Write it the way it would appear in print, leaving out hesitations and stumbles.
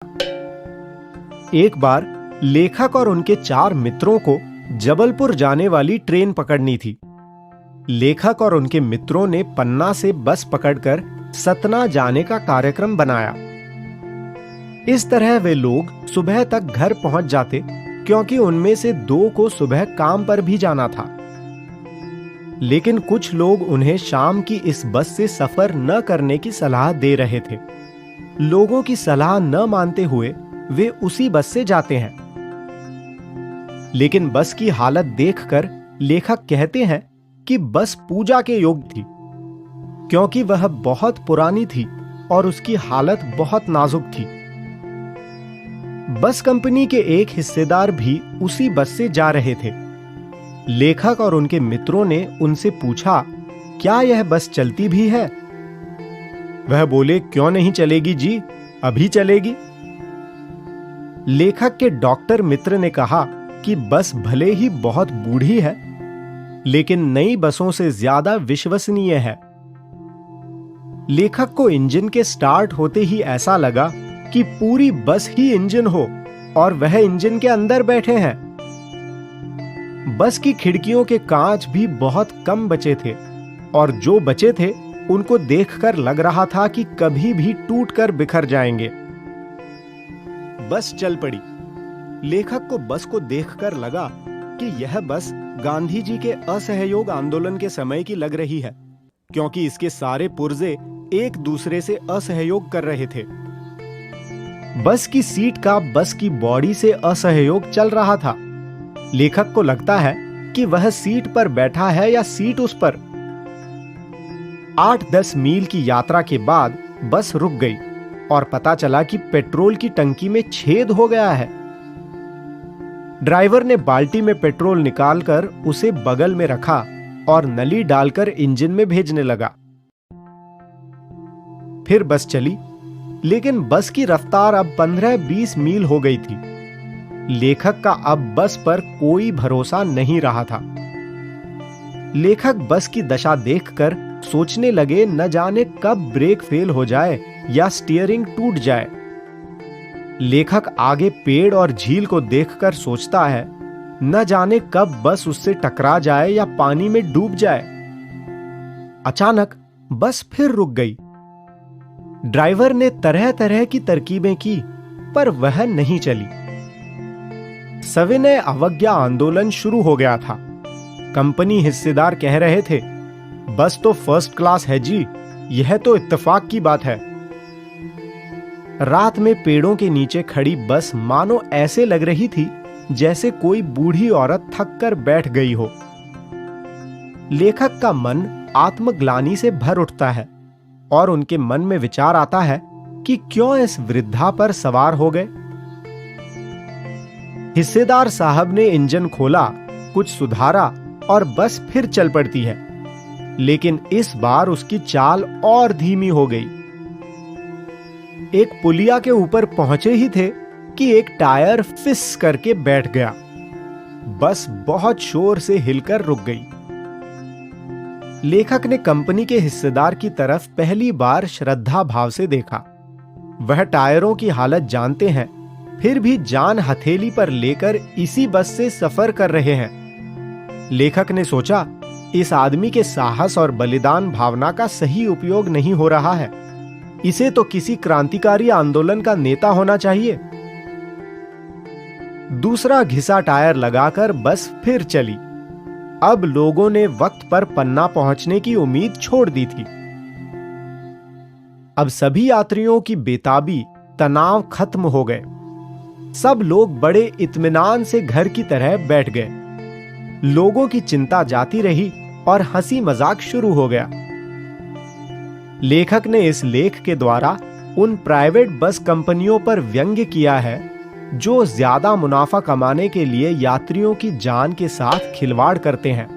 एक बार लेखक और उनके 4 मित्रों को जबलपुर जाने वाली ट्रेन पकड़नी थी। लेखक और उनके मित्रों ने पन्ना से बस पकड़कर सतना जाने का कार्यक्रम बनाया। इस तरह वे लोग सुबह तक घर पहुंच जाते, क्योंकि उनमें से 2 को सुबह काम पर भी जाना था। लेकिन कुछ लोग उन्हें शाम की इस बस से सफर न करने की सलाह दे रहे थे। लोगों की सलाह न मानते हुए वे उसी बस से जाते हैं। लेकिन बस की हालत देखकर लेखक कहते हैं कि बस पूजा के योग्य थी, क्योंकि वह बहुत पुरानी थी और उसकी हालत बहुत नाजुक थी। बस कंपनी के एक हिस्सेदार भी उसी बस से जा रहे थे। लेखक और उनके मित्रों ने उनसे पूछा, क्या यह बस चलती भी है? वह बोले, क्यों नहीं चलेगी जी, अभी चलेगी। लेखक के डॉक्टर मित्र ने कहा कि बस भले ही बहुत बूढ़ी है, लेकिन नई बसों से ज्यादा विश्वसनीय है। लेखक को इंजन के स्टार्ट होते ही ऐसा लगा कि पूरी बस ही इंजन हो और वह इंजन के अंदर बैठे हैं। बस की खिड़कियों के कांच भी बहुत कम बचे थे और जो बचे थे उनको देखकर लग रहा था कि कभी भी टूटकर बिखर जाएंगे। बस चल पड़ी। लेखक को बस को देखकर लगा कि यह बस गांधी जी के असहयोग आंदोलन के समय की लग रही है, क्योंकि इसके सारे पुर्जे एक दूसरे से असहयोग कर रहे थे। बस की सीट का बस की बॉडी से असहयोग चल रहा था। लेखक को लगता है कि वह सीट पर बैठा है या सीट उस पर। 8-10 मील की यात्रा के बाद बस रुक गई और पता चला कि पेट्रोल की टंकी में छेद हो गया है। ड्राइवर ने बाल्टी में पेट्रोल निकालकर उसे बगल में रखा और नली डालकर इंजन में भेजने लगा। फिर बस चली, लेकिन बस की रफ्तार अब 15-20 मील हो गई थी। लेखक का अब बस पर कोई भरोसा नहीं रहा था। लेखक बस की दशा देखकर सोचने लगे, न जाने कब ब्रेक फेल हो जाए या स्टीयरिंग टूट जाए। लेखक आगे पेड़ और झील को देखकर सोचता है, न जाने कब बस उससे टकरा जाए या पानी में डूब जाए। अचानक बस फिर रुक गई। ड्राइवर ने तरह तरह की तरकीबें की, पर वह नहीं चली। सविनय अवज्ञा आंदोलन शुरू हो गया था। कंपनी हिस्सेदार कह रहे थे, बस तो फर्स्ट क्लास है जी, यह तो इत्तेफाक की बात है। रात में पेड़ों के नीचे खड़ी बस मानो ऐसे लग रही थी जैसे कोई बूढ़ी औरत थक कर बैठ गई हो। लेखक का मन आत्मग्लानि से भर उठता है और उनके मन में विचार आता है कि क्यों इस वृद्धा पर सवार हो गए। हिस्सेदार साहब ने इंजन खोला, कुछ सुधारा और बस फिर चल पड़ती है, लेकिन इस बार उसकी चाल और धीमी हो गई। एक पुलिया के ऊपर पहुंचे ही थे कि एक टायर फिस करके बैठ गया। बस बहुत शोर से हिलकर रुक गई। लेखक ने कंपनी के हिस्सेदार की तरफ पहली बार श्रद्धा भाव से देखा। वह टायरों की हालत जानते हैं, फिर भी जान हथेली पर लेकर इसी बस से सफर कर रहे हैं। लेखक ने सोचा, इस आदमी के साहस और बलिदान भावना का सही उपयोग नहीं हो रहा है। इसे तो किसी क्रांतिकारी आंदोलन का नेता होना चाहिए। दूसरा घिसा टायर लगाकर बस फिर चली। अब लोगों ने वक्त पर पन्ना पहुंचने की उम्मीद छोड़ दी थी। अब सभी यात्रियों की बेताबी, तनाव खत्म हो गए। सब लोग बड़े इत्मीनान से घर की तरह बैठ गए। लोगों की चिंता जाती रही और हंसी मजाक शुरू हो गया। लेखक ने इस लेख के द्वारा उन प्राइवेट बस कंपनियों पर व्यंग्य किया है जो ज्यादा मुनाफा कमाने के लिए यात्रियों की जान के साथ खिलवाड़ करते हैं।